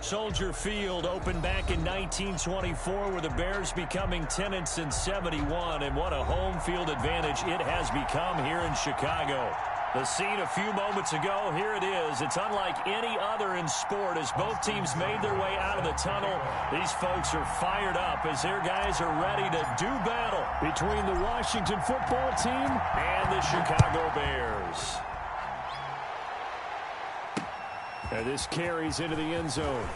Soldier Field opened back in 1924 with the Bears becoming tenants in 71, and what a home field advantage it has become here in Chicago. The scene a few moments ago, here it is. It's unlike any other in sport as both teams made their way out of the tunnel. These folks are fired up as their guys are ready to do battle between the Washington football team and the Chicago Bears. And this carries into the end zone.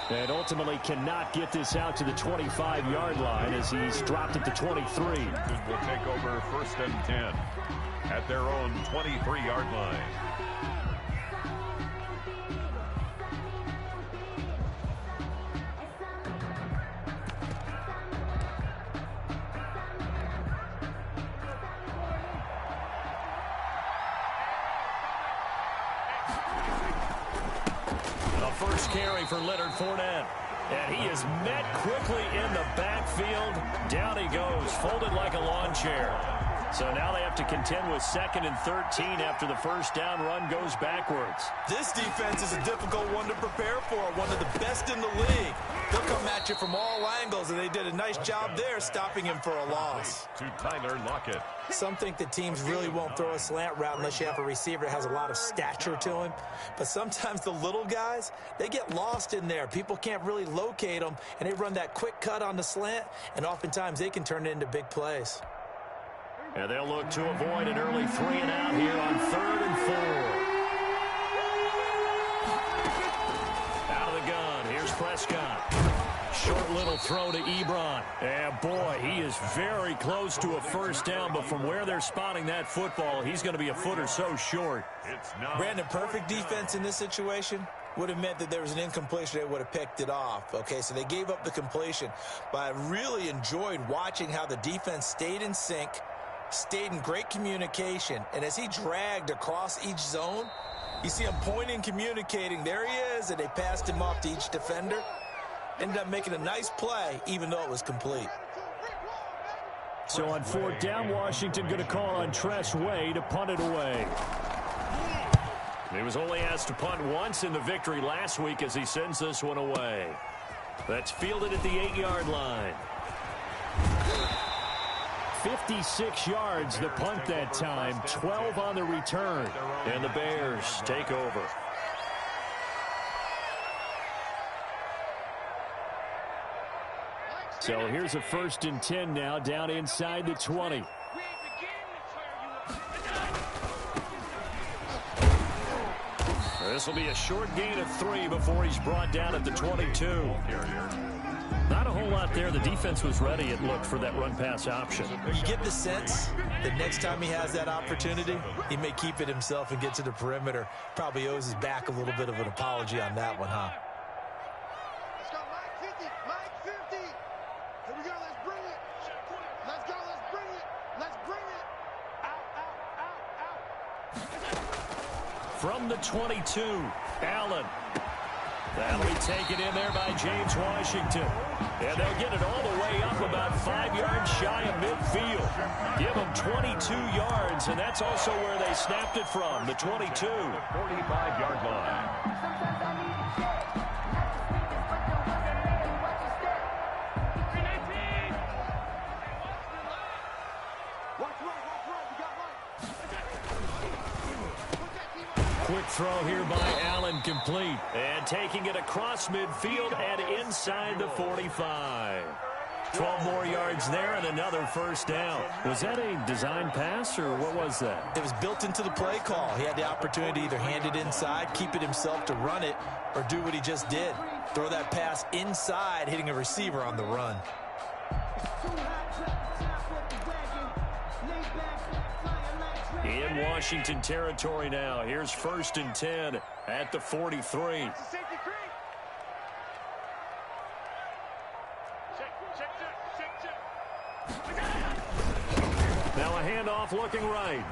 And ultimately cannot get this out to the 25-yard line as he's dropped at the 23. Will take over 1st and 10 at their own 23-yard line. Carry for Leonard Fournette. And he is met quickly in the backfield. Down he goes, folded like a lawn chair. So now they have to contend with 2nd and 13 after the first down run goes backwards. This defense is a difficult one to prepare for, one of the best in the league. They'll come at you from all angles, and they did a nice job there stopping him for a loss. To Tyler Lockett. Some think that teams really won't throw a slant route unless you have a receiver that has a lot of stature to him. But sometimes the little guys, they get lost in there. People can't really locate them, and they run that quick cut on the slant, and oftentimes they can turn it into big plays. And they'll look to avoid an early 3-and-out here on 3rd and 4. Out of the gun, here's Prescott. Short little throw to Ebron. And boy, he is very close to a first down, but from where they're spotting that football, he's going to be a foot or so short. Brandon, perfect defense in this situation would have meant that there was an incompletion. They would have picked it off. Okay, so they gave up the completion. But I really enjoyed watching how the defense stayed in sync, stayed in great communication, and as he dragged across each zone, you see him pointing, communicating. There he is, and they passed him off to each defender. Ended up making a nice play, even though it was complete. So on 4th down, Washington going to call on Tress Way to punt it away. He was only asked to punt once in the victory last week as he sends this one away. That's fielded at the 8-yard line. 56 yards the punt that time, 12 on the return. And the Bears take over. So here's a 1st and 10 now, down inside the 20. This will be a short gain of 3 before he's brought down at the 22. Not a whole lot there. The defense was ready, it looked, for that run-pass option. You get the sense that next time he has that opportunity, he may keep it himself and get to the perimeter. Probably owes his back a little bit of an apology on that one, huh? Let's go, Mike 50, Mike 50. Here we go, let's bring it. Let's go, let's bring it. Let's bring it. Out, out, out, out. From the 22, Allen. That'll be taken in there by James Washington. And they'll get it all the way up about 5 yards shy of midfield. Give them 22 yards, and that's also where they snapped it from, the 22. 45-yard line. Quick throw here by Allen, complete. And taking it across midfield and inside the 45. 12 more yards there and another first down. Was that a design pass or what was that? It was built into the play call. He had the opportunity to either hand it inside, keep it himself to run it, or do what he just did. Throw that pass inside, hitting a receiver on the run. In Washington territory now. Here's 1st and 10 at the 43. Now a handoff looking right.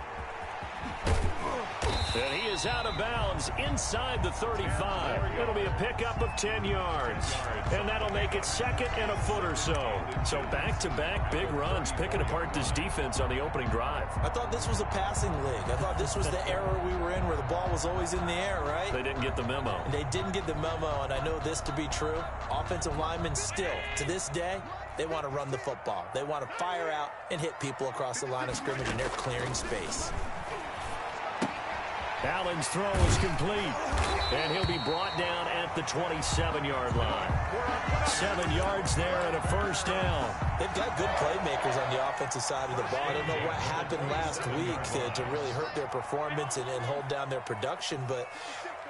And he is out of bounds inside the 35. It'll be a pickup of 10 yards. And that'll make it second and a foot or so. So back-to-back big runs picking apart this defense on the opening drive. I thought this was a passing league. I thought this was the era we were in where the ball was always in the air, right? They didn't get the memo. And they didn't get the memo, and I know this to be true. Offensive linemen still, to this day, they want to run the football. They want to fire out and hit people across the line of scrimmage, and they're clearing space. Allen's throw is complete, and he'll be brought down at the 27-yard line. 7 yards there and a first down. They've got good playmakers on the offensive side of the ball. I don't know what happened last week to really hurt their performance and hold down their production, but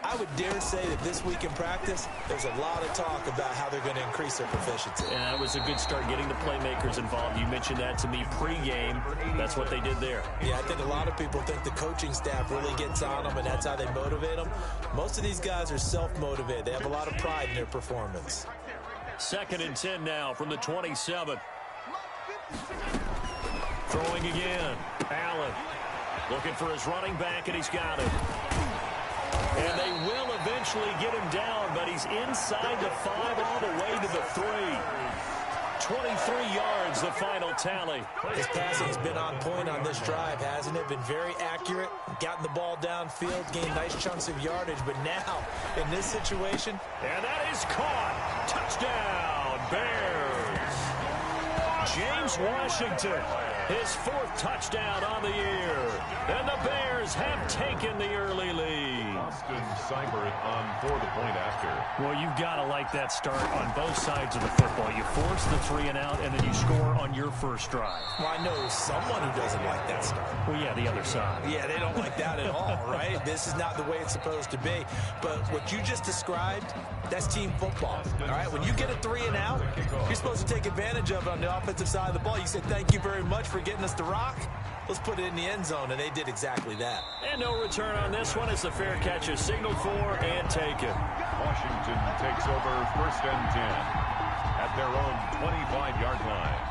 I would dare say that this week in practice, there's a lot of talk about how they're going to increase their proficiency. Yeah, that was a good start getting the playmakers involved. You mentioned that to me pregame. That's what they did there. Yeah, I think a lot of people think the coaching staff really gets on them, and that's how they motivate them. Most of these guys are self-motivated. They have a lot of pride in their performance. 2nd and 10 now from the 27. Throwing again. Allen looking for his running back, and he's got it. And they will eventually get him down, but he's inside the 5 all the way to the 3. 23 yards, the final tally. His passing's been on point on this drive, hasn't it? Been very accurate, gotten the ball downfield, gained nice chunks of yardage, but now, in this situation... And that is caught. Touchdown, Bears. James Washington, his 4th touchdown on the year. And the Bears have taken the early lead. Austin Seibert on for the point after. Well, you've got to like that start on both sides of the football. You force the 3 and out, and then you score on your first drive. Well, I know someone who doesn't like that start. Well, yeah, the other side. Yeah, they don't like that at all, right? This is not the way it's supposed to be. But what you just described, that's team football, all right? When you get a 3 and out, you're supposed to take advantage of it on the offensive side of the ball. You say, thank you very much for getting us the rock. Let's put it in the end zone, and they did exactly that. And no return on this one as the fair catch is signaled for and taken. Washington takes over 1st and 10 at their own 25-yard line.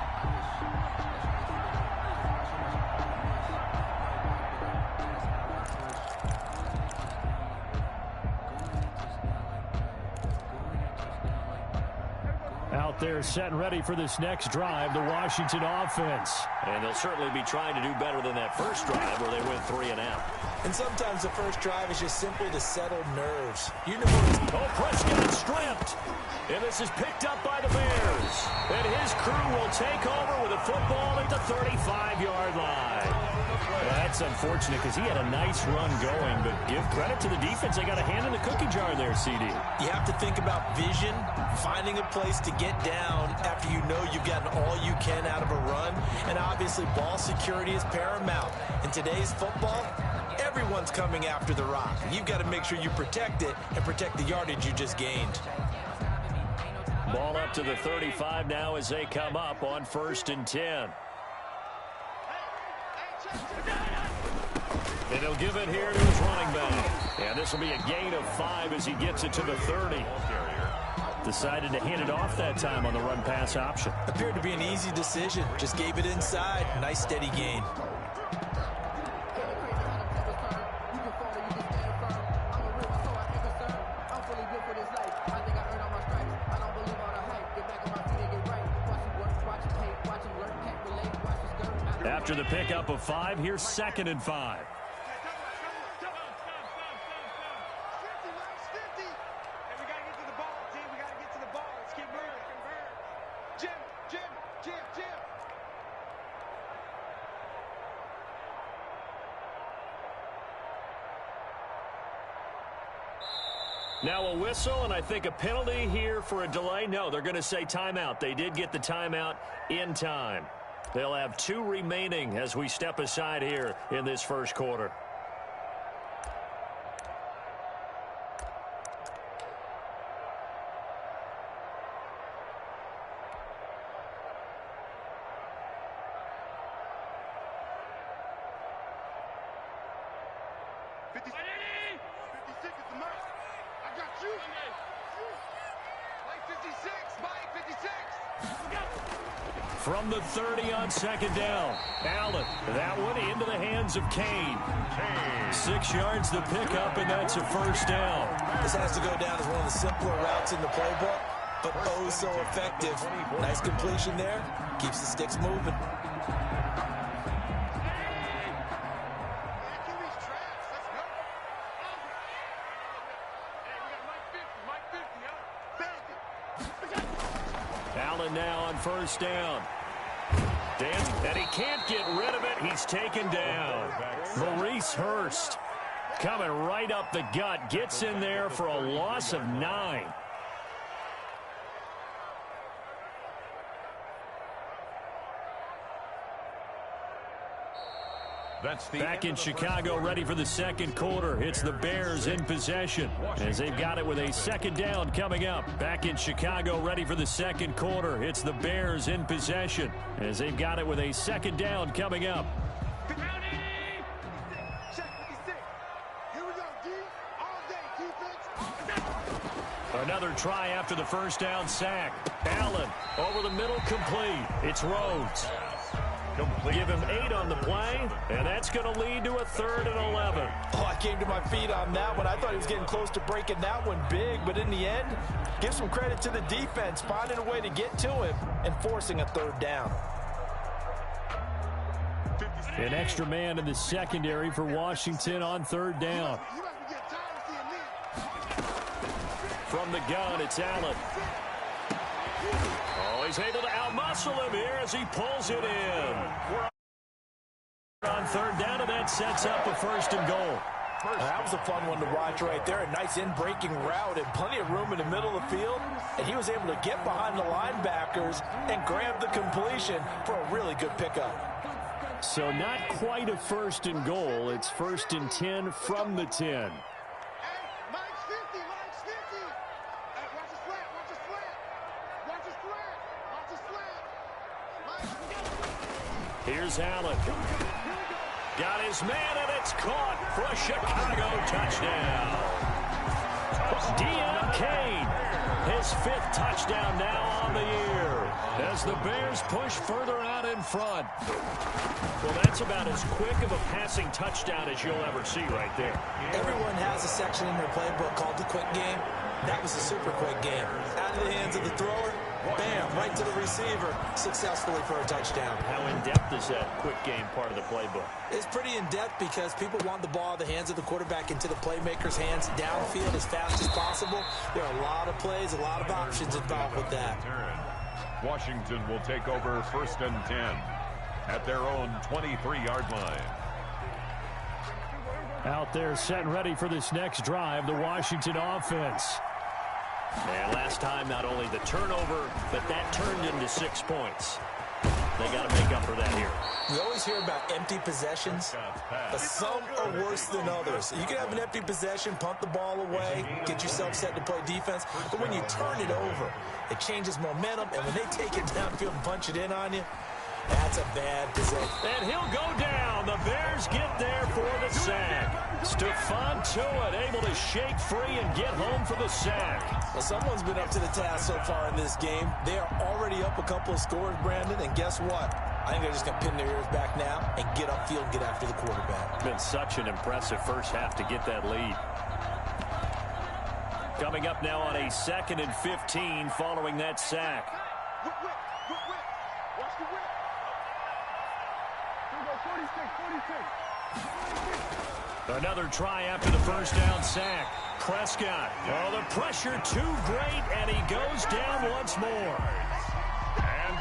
Out there set and ready for this next drive, the Washington offense. And they'll certainly be trying to do better than that first drive where they went 3 and out. And sometimes the first drive is just simply to settle nerves. You know Oh, Prescott stripped. And this is picked up by the Bears. And his crew will take over with a football at the 35-yard line. Well, that's unfortunate because he had a nice run going, but give credit to the defense. They got a hand in the cookie jar there, CD. You have to think about vision, finding a place to get down after you know you've gotten all you can out of a run. And obviously, ball security is paramount. In today's football, everyone's coming after the rock. You've got to make sure you protect it and protect the yardage you just gained. Ball up to the 35 now as they come up on 1st and 10. And he'll give it here to his running back. And this will be a gain of 5 as he gets it to the 30. Decided to hand it off that time on the run-pass option. Appeared to be an easy decision. Just gave it inside. Nice steady gain. After the pickup of 5, here's 2nd and 5. Now a whistle, and I think a penalty here for a delay. No, they're going to say timeout. They did get the timeout in time. They'll have 2 remaining as we step aside here in this first quarter. from the 30 on second down. Allen, that one into the hands of Kane. 6 yards to pick up, and that's a first down. This has to go down as one of the simpler routes in the playbook, but oh so effective. Nice completion there. Keeps the sticks moving. Allen now on first down. And he can't get rid of it. He's taken down. Maurice Hurst coming right up the gut. Gets in there for a loss of 9. Back in Chicago, ready for the second quarter. It's the Bears in possession as they've got it with a second down coming up. Back in Chicago, ready for the second quarter. It's the Bears in possession as they've got it with a second down coming up. Another try after the first down sack. Allen over the middle, complete. It's Rhodes. Give him 8 on the play, and that's going to lead to a 3rd and 11. Oh, I came to my feet on that one. I thought he was getting close to breaking that one big, but in the end, give some credit to the defense, finding a way to get to him and forcing a 3rd down. An extra man in the secondary for Washington on 3rd down. From the gun, it's Allen. Oh, he's able to outmuscle him here as he pulls it in. We're on 3rd down, and that sets up a 1st and goal. That was a fun one to watch right there. A nice in-breaking route and plenty of room in the middle of the field. And he was able to get behind the linebackers and grab the completion for a really good pickup. So not quite a 1st and goal. It's 1st and 10 from the 10. Here's Allen. Got his man, and it's caught for a Chicago touchdown. Deon Cain, his 5th touchdown now on the year as the Bears push further out in front. Well, that's about as quick of a passing touchdown as you'll ever see right there. Everyone has a section in their playbook called the quick game. That was a super quick game. Out of the hands of the thrower, bam, right to the receiver, successfully for a touchdown. How in-depth is that quick game part of the playbook? It's pretty in-depth because people want the ball in the hands of the quarterback into the playmaker's hands downfield as fast as possible. There are a lot of plays, a lot of options involved with that. Washington will take over 1st and 10 at their own 23-yard line. Out there set and ready for this next drive, the Washington offense. And last time, not only the turnover, but that turned into 6 points. They got to make up for that here. We always hear about empty possessions, but some are worse than others. You can have an empty possession, punt the ball away, get yourself set to play defense, but when you turn it over, it changes momentum, and when they take it downfield and punch it in on you, that's a bad possession. And he'll go down. The Bears get there for the sack. Stephon Tuitt able to shake free and get home for the sack. Well, someone's been up to the task so far in this game. They are already up a couple of scores, Brandon, and guess what? I think they're just going to pin their ears back now and get upfield and get after the quarterback. Been such an impressive first half to get that lead. Coming up now on a 2nd and 15 following that sack. Watch the whip. Here we go, 46. Another try after the first down sack. Prescott. Oh, the pressure too great, and he goes down once more.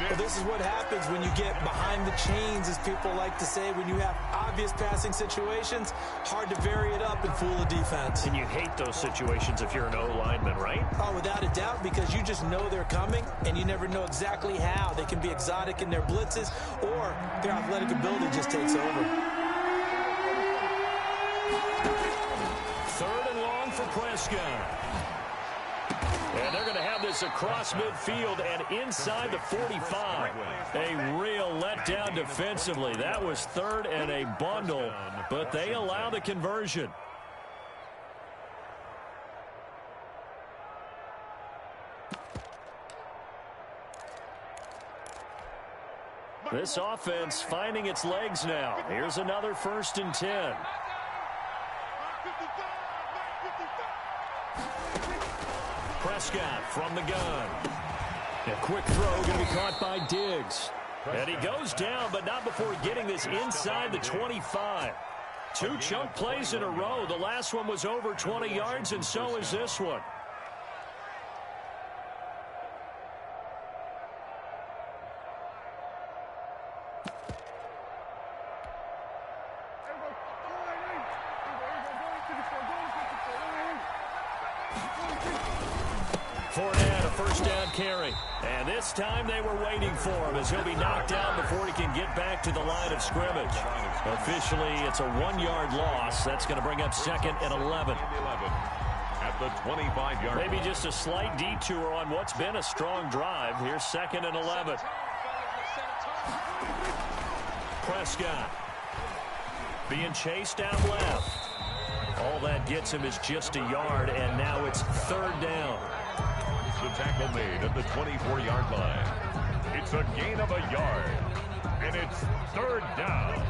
Well, this is what happens when you get behind the chains, as people like to say. When you have obvious passing situations, hard to vary it up and fool the defense. And you hate those situations if you're an O-lineman, right? Oh, without a doubt, because you just know they're coming, and you never know exactly how. They can be exotic in their blitzes, or their athletic ability just takes over. 3rd and long for Prescott. And they're going to have this across midfield and inside the 45. A real letdown defensively. That was 3rd and a bundle, but they allow the conversion. This offense finding its legs now. Here's another 1st and 10. Prescott from the gun. A quick throw going to be caught by Diggs. And he goes down, but not before getting this inside the 25. 2 chunk plays in a row. The last one was over 20 yards, and so is this one. Fournette, a 1st down carry. And this time they were waiting for him as he'll be knocked down before he can get back to the line of scrimmage. Officially, it's a 1-yard loss. That's going to bring up 2nd and 11. At the 25-yard line. Maybe just a slight detour on what's been a strong drive. Here's 2nd and 11. Prescott being chased down left. All that gets him is just a yard, and now it's 3rd down. The tackle made at the 24-yard line. It's a gain of a yard, and it's 3rd down.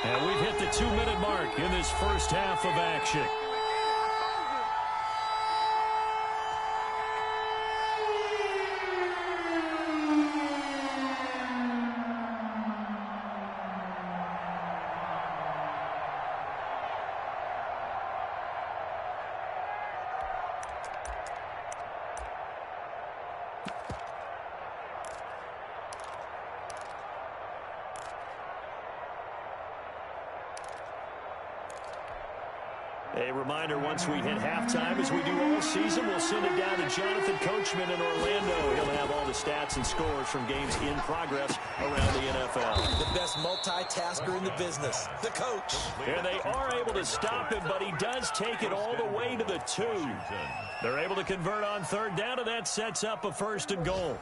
And we've hit the 2-minute mark in this first half of action. A reminder, once we hit halftime, as we do all season, we'll send it down to Jonathan Coachman in Orlando. He'll have all the stats and scores from games in progress around the NFL. The best multitasker in the business, the coach. And they are able to stop him, but he does take it all the way to the 2. They're able to convert on 3rd down, and that sets up a 1st and goal.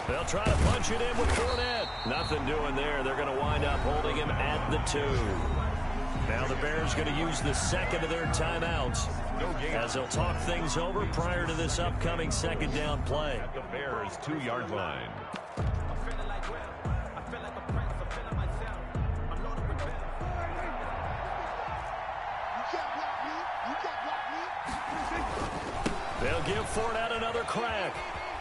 They'll try to punch it in with Fournette. Nothing doing there. They're going to wind up holding him at the 2. Now the Bears going to use the 2nd of their timeouts as they'll talk things over prior to this upcoming 2nd down play. At the Bears' 2-yard line. They'll give Fournette another crack.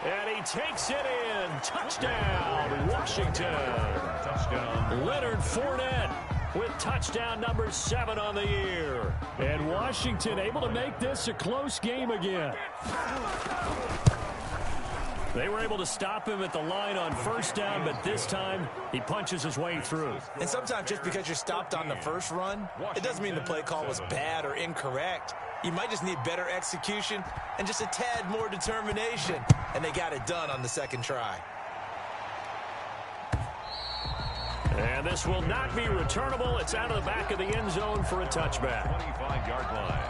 And he takes it in. Touchdown, Washington. Touchdown. Leonard Fournette with touchdown number 7 on the year. And Washington able to make this a close game again. They were able to stop him at the line on 1st down, but this time he punches his way through. And sometimes just because you're stopped on the first run, it doesn't mean the play call was bad or incorrect. You might just need better execution and just a tad more determination. And they got it done on the 2nd try. And this will not be returnable. It's out of the back of the end zone for a touchback. 25-yard line.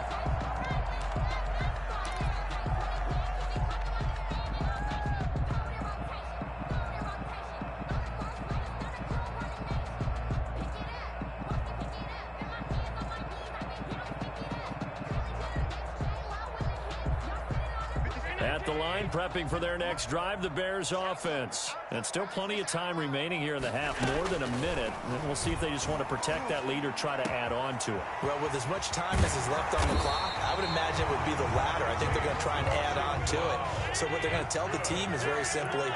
At the line, prepping for their next drive, the Bears offense. And still plenty of time remaining here in the half, more than a minute. And we'll see if they just want to protect that lead or try to add on to it. Well, with as much time as is left on the clock, I would imagine it would be the latter. I think they're going to try and add on to it. So what they're going to tell the team is very simply,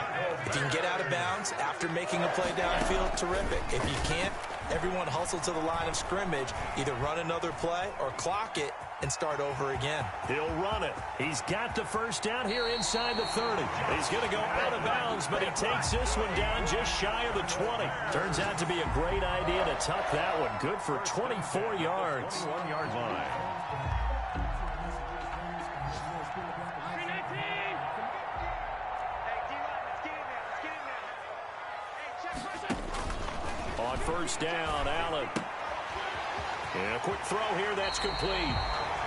if you can get out of bounds after making a play downfield, terrific. If you can't, everyone hustle to the line of scrimmage, either run another play or clock it and start over again. He'll run it. He's got the 1st down here inside the 30. He's going to go out of bounds, but he takes this one down just shy of the 20. Turns out to be a great idea to tuck that one. Good for 24 yards. 1-yard line. On first down, Allen. And a quick throw here, that's complete.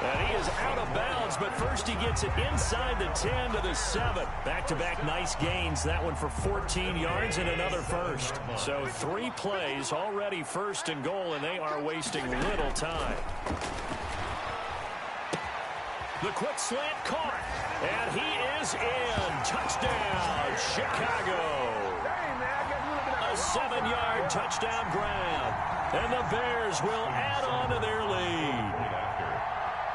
And he is out of bounds, but first he gets it inside the 10 to the 7. Back-to-back nice gains. That one for 14 yards and another first. So 3 plays, already first and goal, and they are wasting little time. The quick slant caught, and he is in. Touchdown, Chicago. A 7-yard touchdown grab, and the Bears will add on to their lead.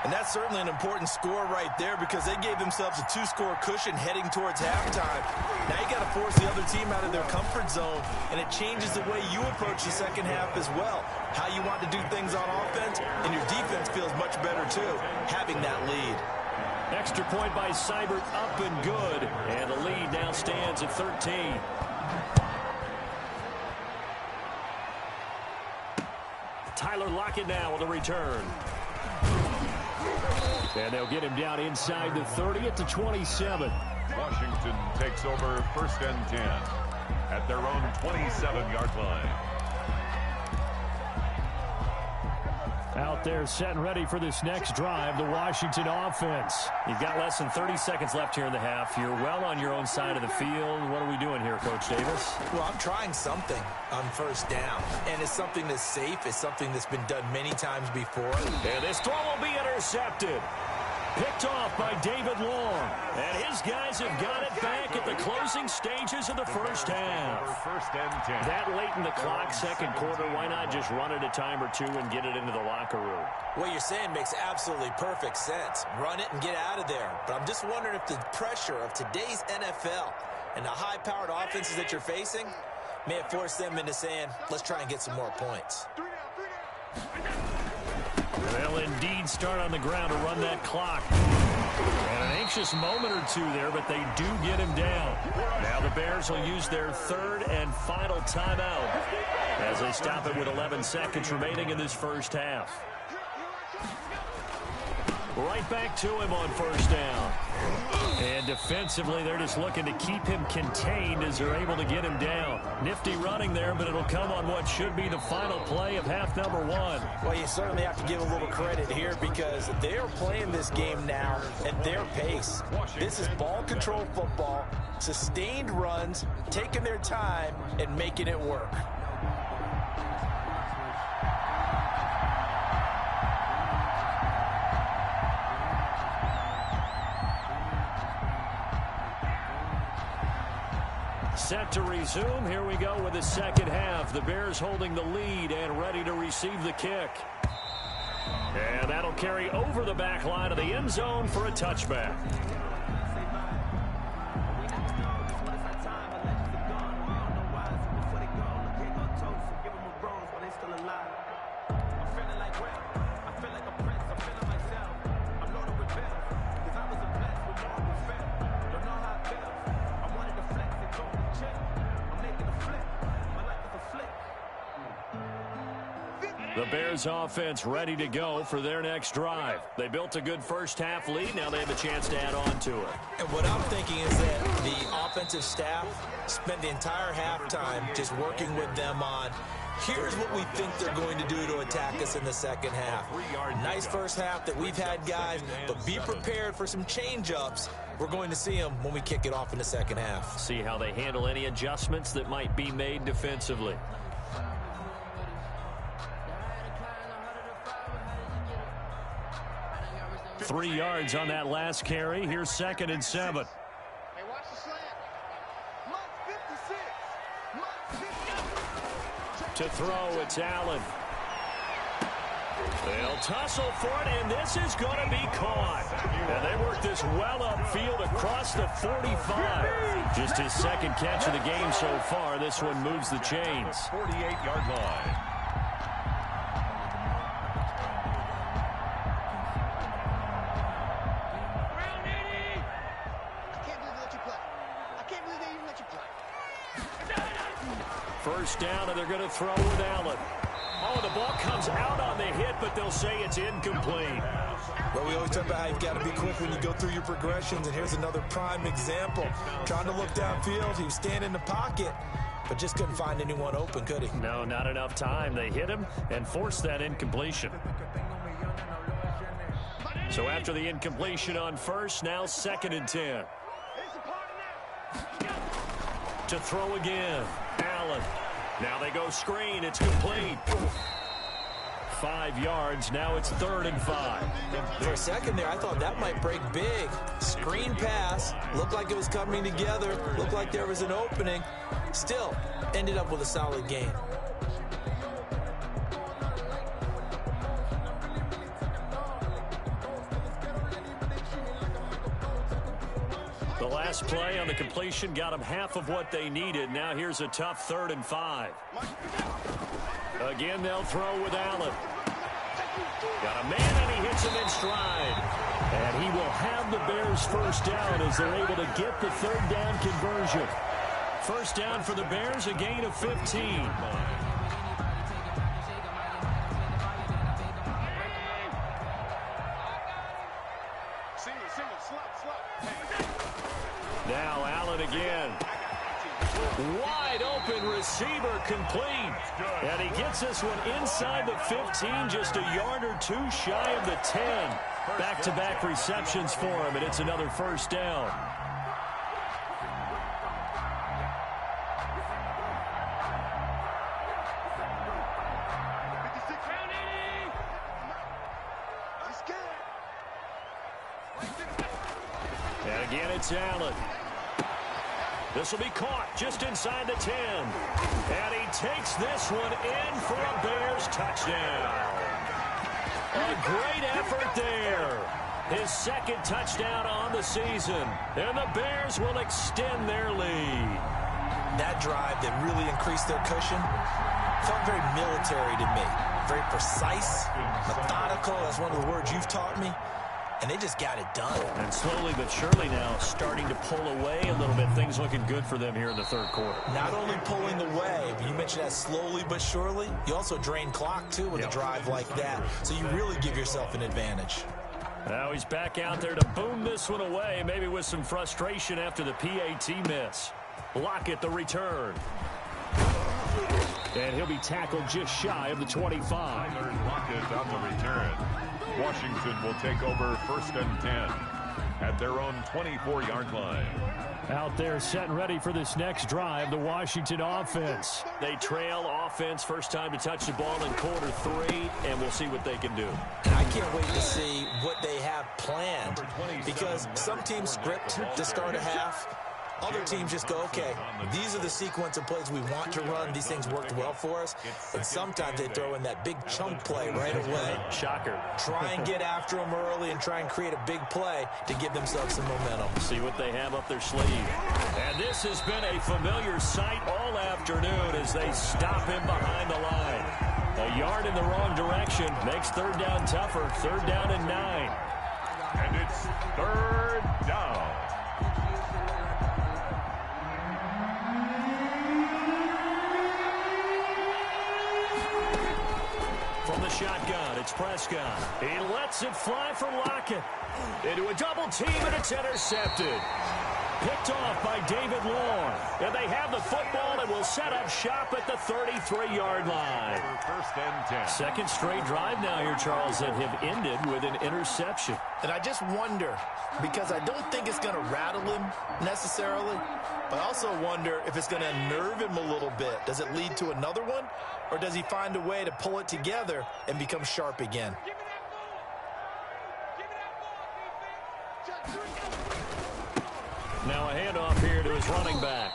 And that's certainly an important score right there because they gave themselves a 2-score cushion heading towards halftime. Now you got to force the other team out of their comfort zone, and it changes the way you approach the second half as well. How you want to do things on offense, and your defense feels much better too, having that lead. Extra point by Seibert, up and good, and the lead now stands at 13. Tyler Lockett now with a return. And they'll get him down inside the 30 at the 27. Washington takes over first and 10 at their own 27-yard line. Out there set and ready for this next drive, the Washington offense. You've got less than 30 seconds left here in the half. You're well on your own side of the field. What are we doing here, Coach Davis? Well, I'm trying something on first down, and it's something that's safe. It's something that's been done many times before. And this throw will be intercepted. Picked off by David Long. And his guys have got it back at the closing stages of the first half. First and 10. That late in the clock, second quarter, why not just run it a time or two and get it into the locker room? What you're saying makes absolutely perfect sense. Run it and get out of there. But I'm just wondering if the pressure of today's NFL and the high-powered offenses that you're facing may have forced them into saying, let's try and get some more points. They'll indeed start on the ground to run that clock. And an anxious moment or two there, but they do get him down. Now the Bears will use their third and final timeout as they stop it with 11 seconds remaining in this first half. Right back to him on first down. And defensively, they're just looking to keep him contained as they're able to get him down. Nifty running there, but it'll come on what should be the final play of half number 1. Well, you certainly have to give a little credit here because they're playing this game now at their pace. This is ball control football, sustained runs, taking their time, and making it work. Set to resume. Here we go with the second half. The Bears holding the lead and ready to receive the kick. And that'll carry over the back line of the end zone for a touchback. The Bears offense ready to go for their next drive. They built a good first half lead. Now they have a chance to add on to it. And what I'm thinking is that the offensive staff spent the entire halftime just working with them on, here's what we think they're going to do to attack us in the second half. Nice first half that we've had, guys, but be prepared for some change-ups. We're going to see them when we kick it off in the second half. See how they handle any adjustments that might be made defensively. 3 yards on that last carry. Here's 2nd and 7. Hey, watch the slant. Mike 56. To throw, it's Allen. They'll tussle for it, and this is going to be caught. And they work this well upfield across the 45. Just his second catch of the game so far. This one moves the chains. 48-yard line. First down, and they're going to throw with Allen. Oh, the ball comes out on the hit, but they'll say it's incomplete. Well, we always talk about how you've got to be quick when you go through your progressions, and here's another prime example. Trying to look downfield, he was standing in the pocket, but just couldn't find anyone open, could he? No, not enough time. They hit him and forced that incompletion. So after the incompletion on first, now 2nd and 10. To throw again, Allen. Now they go screen. It's complete. 5 yards. Now it's 3rd and 5. For a second there, I thought that might break big. Screen pass. Looked like it was coming together. Looked like there was an opening. Still, ended up with a solid gain. The last play on the completion got them half of what they needed. Now here's a tough 3rd and 5. Again, they'll throw with Allen. Got a man, and he hits him in stride. And he will have the Bears first down as they're able to get the 3rd down conversion. First down for the Bears, a gain of 15. Now Allen again. Wide open receiver complete. And he gets this one inside the 15, just a yard or 2 shy of the 10. Back-to-back receptions for him, and it's another first down. And again, it's Allen. This will be caught just inside the 10. And he takes this one in for a Bears touchdown. A great effort there. His 2nd touchdown on the season. And the Bears will extend their lead. That drive that really increased their cushion felt very military to me. Very precise, methodical. That's one of the words you've taught me. And they just got it done. And slowly but surely now starting to pull away a little bit. Things looking good for them here in the 3rd quarter. Not only pulling away, but you mentioned that slowly but surely. You also drain clock, too, with a drive like that. So you really give yourself an advantage. Now he's back out there to boom this one away, maybe with some frustration after the PAT miss. Lockett the return. And he'll be tackled just shy of the 25. Lockett on the return. Washington will take over 1st and 10 at their own 24-yard line. Out there set and ready for this next drive, the Washington offense. They trail offense, first time to touch the ball in quarter 3, and we'll see what they can do. And I can't wait to see what they have planned, because some teams script to start a half. Other teams just go, okay, these are the sequence of plays we want to run. These things worked well for us. And sometimes they throw in that big chunk play right away. Shocker. Try and get after them early and try and create a big play to give themselves some momentum. See what they have up their sleeve. And this has been a familiar sight all afternoon as they stop him behind the line. A yard in the wrong direction makes 3rd down tougher. 3rd down and 9. And it's 3rd down. From the shotgun, it's Prescott. He lets it fly for Lockett. Into a double team, and it's intercepted. Picked off by David Long. And they have the football and will set up shop at the 33-yard line. 1st and 10. 2nd straight drive now here, Charles, that have ended with an interception. And I just wonder, because I don't think it's going to rattle him necessarily, but I also wonder if it's going to unnerve him a little bit. Does it lead to another one, or does he find a way to pull it together and become sharp again? Now a handoff here to his running back.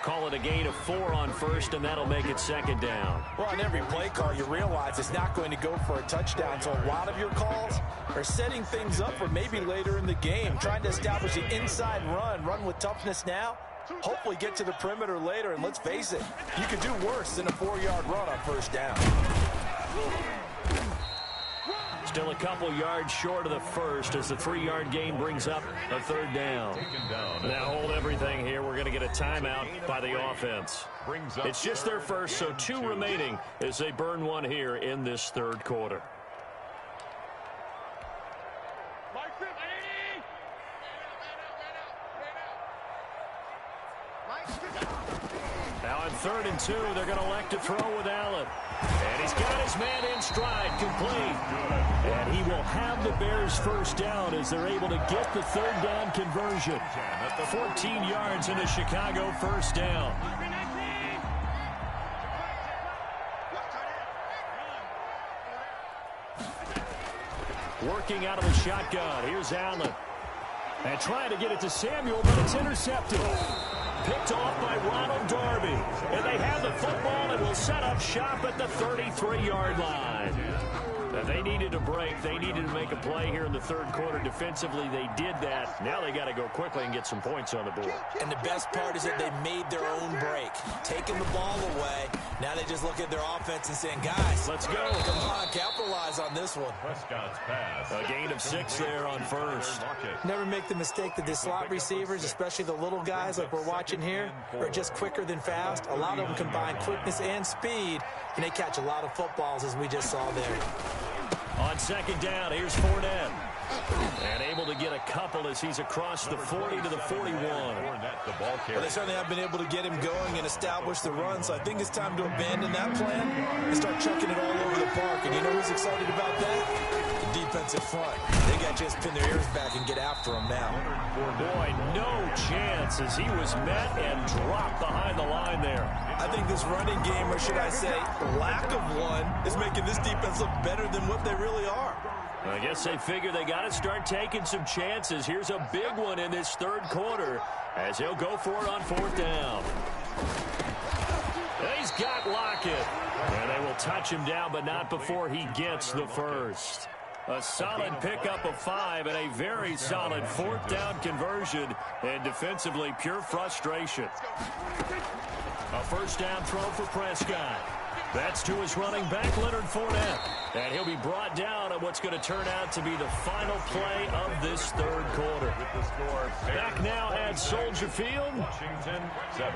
Call it a gain of 4 on first, and that'll make it 2nd down. Well, on every play call, you realize it's not going to go for a touchdown. So a lot of your calls are setting things up for maybe later in the game, trying to establish the inside run with toughness now, hopefully get to the perimeter later. And let's face it, you could do worse than a 4-yard run on 1st down. Still a couple yards short of the first as the 3-yard gain brings up a 3rd down. Now hold everything here. We're going to get a timeout by the offense. It's just their first, so 2 remaining as they burn one here in this 3rd quarter. Now on 3rd and 2, they're going to elect to throw with Allen. And he's got his man in stride, complete. And he will have the Bears first down as they're able to get the 3rd down conversion. 14 yards in a Chicago first down. Working out of the shotgun. Here's Allen. And trying to get it to Samuel, but it's intercepted. Picked off by Ronald Darby. And they have the football and will set up shop at the 33-yard line. Now they needed a break. They needed to make a play here in the 3rd quarter. Defensively, they did that. Now they got to go quickly and get some points on the board. And the best part is that they made their own break. Taking the ball away. Now they just look at their offense and saying, guys, let's go. Come on, capitalize on this one. Prescott's pass. A gain of 6 there on 1st. Never make the mistake that the slot receivers, especially the little guys like we're watching here, are just quicker than fast. A lot of them combine quickness and speed, and they catch a lot of footballs, as we just saw there. On 2nd down, here's Fournette. And able to get a couple as he's across the 40 to the 41. Well, they certainly have been able to get him going and establish the run, so I think it's time to abandon that plan and start chucking it all over the park. And you know who's excited about that? The defensive front. They got to just pin their ears back and get after him now. Boy, no chance as he was met and dropped behind the line there. I think this running game, or should I say lack of one, is making this defense look better than what they really are. I guess they figure they got to start taking some chances. Here's a big one in this 3rd quarter as he'll go for it on 4th down. He's got Lockett. And they will touch him down, but not before he gets the first. A solid pickup of 5 and a very solid 4th down conversion. And defensively, pure frustration. A first down throw for Prescott. That's to his running back, Leonard Fournette. And he'll be brought down on what's going to turn out to be the final play of this 3rd quarter. Back now at Soldier Field.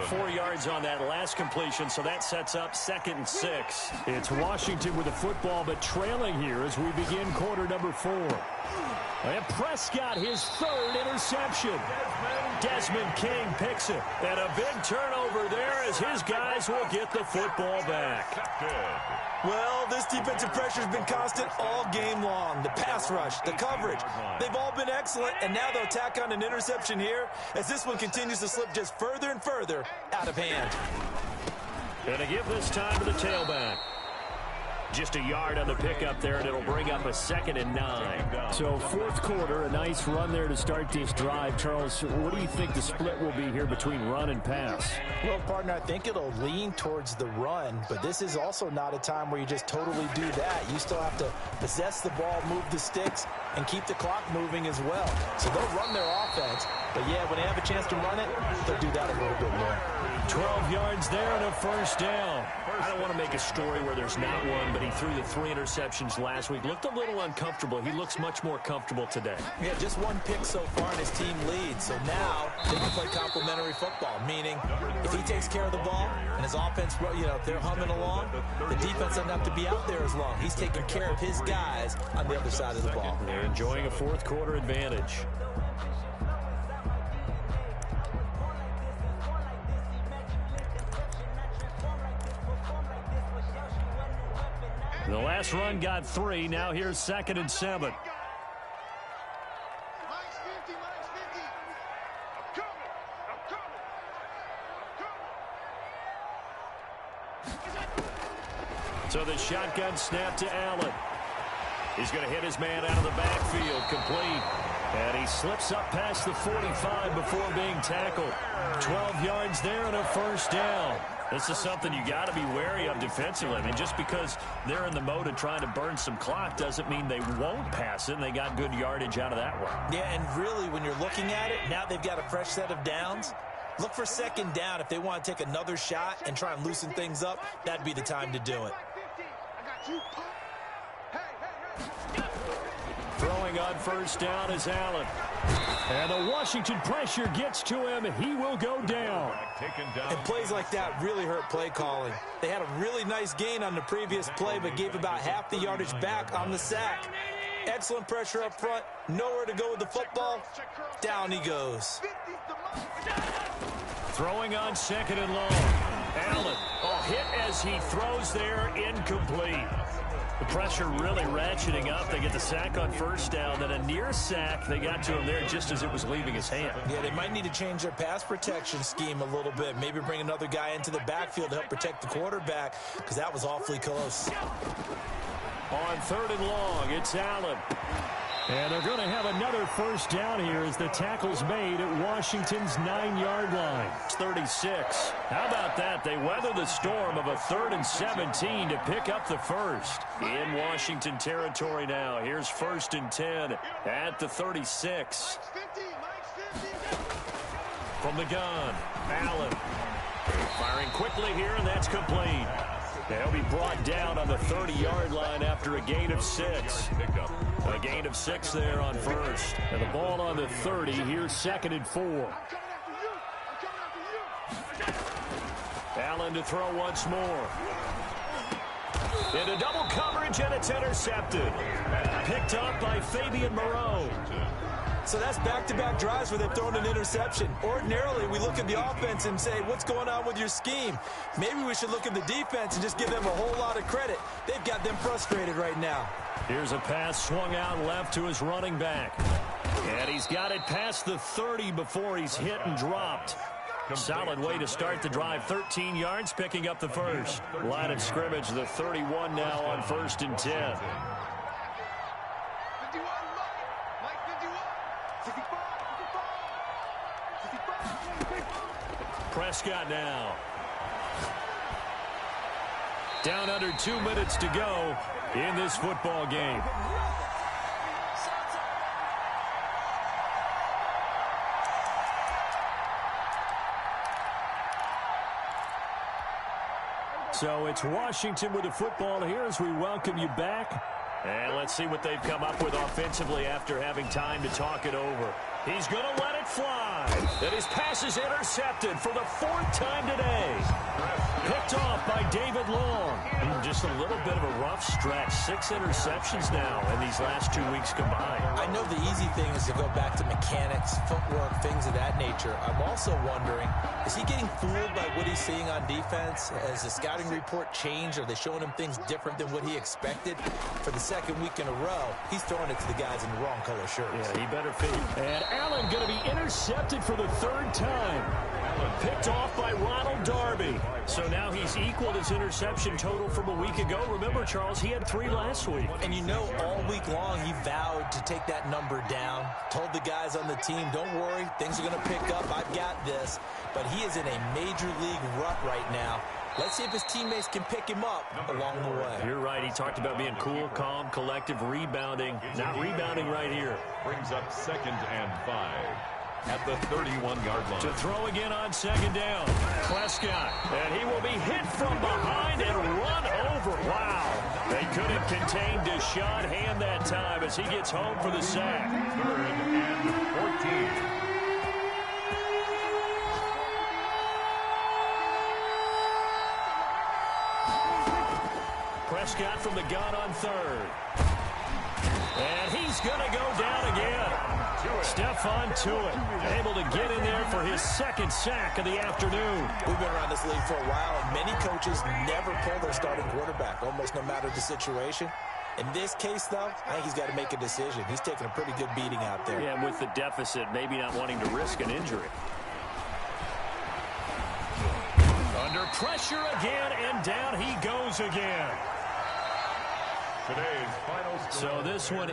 4 yards on that last completion, so that sets up 2nd and 6. It's Washington with the football, but trailing here as we begin quarter number 4. And Prescott, his 3rd interception. Desmond King picks it. And a big turnover there as his guys will get the football back. Well, this defensive pressure has been constant all game long. The pass rush, the coverage, they've all been excellent, and now they'll tack on an interception here as this one continues to slip just further and further out of hand. And to give this time to the tailback. Just a yard on the pickup there, and it'll bring up a 2nd and 9. So 4th quarter, a nice run there to start this drive. Charles, what do you think the split will be here between run and pass? Well, partner, I think it'll lean towards the run, but this is also not a time where you just totally do that. You still have to possess the ball, move the sticks, and keep the clock moving as well. So they'll run their offense, but yeah, when they have a chance to run it, they'll do that a little bit more. 12 yards there and a first down. I don't want to make a story where there's not one, but he threw the 3 interceptions last week. Looked a little uncomfortable. He looks much more comfortable today. Yeah, just 1 pick so far and his team leads. So now they can play complementary football, meaning if he takes care of the ball and his offense, you know, if they're humming along, the defense doesn't have to be out there as long. He's taking care of his guys on the other side of the ball. They're enjoying a 4th quarter advantage. The last run got 3. Now here's 2nd and 7. Minus 50, minus 50. I'm coming. So the shotgun snap to Allen. He's going to hit his man out of the backfield, complete. And he slips up past the 45 before being tackled. 12 yards there and a first down. This is something you got to be wary of defensively. I mean, just because they're in the mode of trying to burn some clock doesn't mean they won't pass it, and they got good yardage out of that one. Yeah, and really, when you're looking at it, now they've got a fresh set of downs. Look for 2nd down. If they want to take another shot and try and loosen things up, that'd be the time to do it. Throwing on first down is Allen. And the Washington pressure gets to him. He will go down. And plays like that really hurt play calling. They had a really nice gain on the previous play, but gave about half the yardage back on the sack. Excellent pressure up front. Nowhere to go with the football. Down he goes. Throwing on 2nd and long. Allen, hit as he throws there, incomplete. The pressure really ratcheting up. They get the sack on first down, then a near sack. They got to him there just as it was leaving his hand. Yeah, they might need to change their pass protection scheme a little bit. Maybe bring another guy into the backfield to help protect the quarterback, because that was awfully close. On 3rd and long, it's Allen. And they're going to have another first down here as the tackle's made at Washington's 9-yard line. It's 36. How about that? They weather the storm of a 3rd and 17 to pick up the first. In Washington territory now. Here's 1st and 10 at the 36. From the gun, Allen. Firing quickly here, and that's complete. They'll be brought down on the 30-yard line after a gain of 6. A gain of 6 there on first. And the ball on the 30. Here's 2nd and 4. Allen to throw once more. Into double coverage, and it's intercepted. Picked up by Fabian Moreau. So that's back-to-back drives where they've thrown an interception. Ordinarily, we look at the offense and say, what's going on with your scheme? Maybe we should look at the defense and just give them a whole lot of credit. They've got them frustrated right now. Here's a pass swung out left to his running back. And he's got it past the 30 before he's hit and dropped. Solid way to start the drive. 13 yards, picking up the first. Line of scrimmage, the 31 now on 1st and 10. Prescott now. Down under 2 minutes to go in this football game. So it's Washington with the football here as we welcome you back. And let's see what they've come up with offensively after having time to talk it over. He's going to let it fly. And his pass is intercepted for the 4th time today. Picked off by David Long. Just a little bit of a rough stretch. 6 interceptions now in these last 2 weeks combined. I know the easy thing is to go back to mechanics, footwork, things of that nature. I'm also wondering, is he getting fooled by what he's seeing on defense? Has the scouting report changed? Are they showing him things different than what he expected? For the 2nd week in a row, he's throwing it to the guys in the wrong color shirts. Yeah, he better fit. And Allen going to be intercepted for the 3rd time. Picked off by Ronald Darby. So now he's equaled his interception total from a week ago. Remember, Charles, he had 3 last week. And you know, all week long he vowed to take that number down. Told the guys on the team, don't worry, things are going to pick up. I've got this. But he is in a major league rut right now. Let's see if his teammates can pick him up along the way. You're right. He talked about being cool, calm, collective, rebounding. Not rebounding right here. Brings up 2nd and 5 at the 31-yard line. To throw again on 2nd down. Prescott. And he will be hit from behind and run over. Wow. They couldn't contain Deshaun Hand that time as he gets home for the sack. 3rd and 14. Prescott from the gun on 3rd. And he's going to go down again. Stephon Tuitt able to get in there for his 2nd sack of the afternoon. We've been around this league for a while, and many coaches never pull their starting quarterback, almost no matter the situation. In this case, though, I think he's got to make a decision. He's taking a pretty good beating out there. Yeah, with the deficit, maybe not wanting to risk an injury. Under pressure again, and down he goes again. Today's final score. So this one